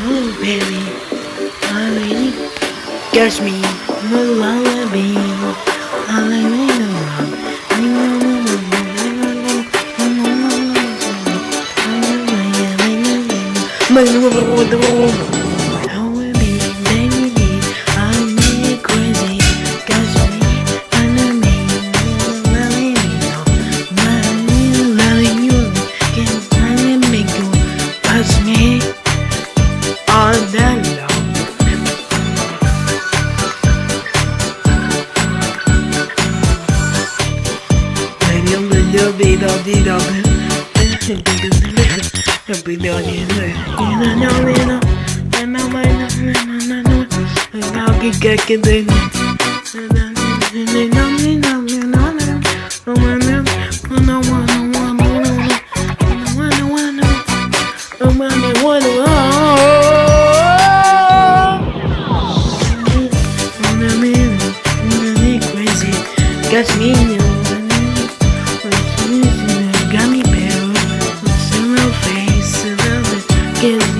Oh baby, I really catch me, my lullaby, I all that love. Catch me Gummibär with zero face and other kids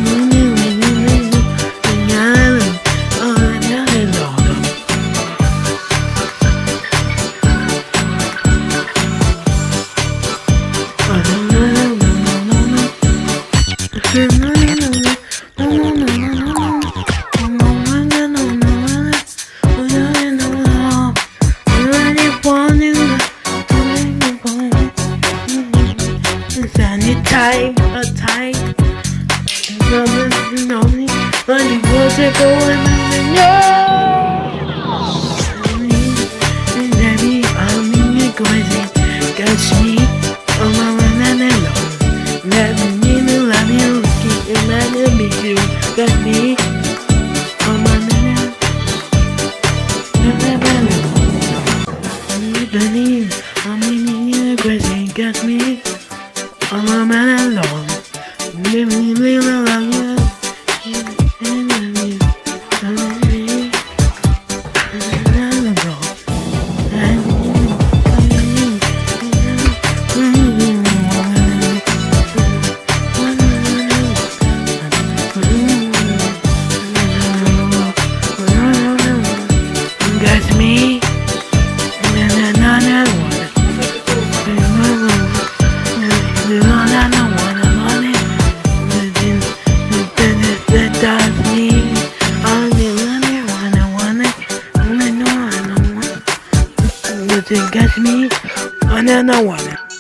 time, a time, only was it going I'm crazy, catch me, oh my alone. Let me love you, keep it mad and be you, got me, oh my believe, I'm crazy, got me. I'm a man alone. Let me live around you. Got me. Got me, and then I want it.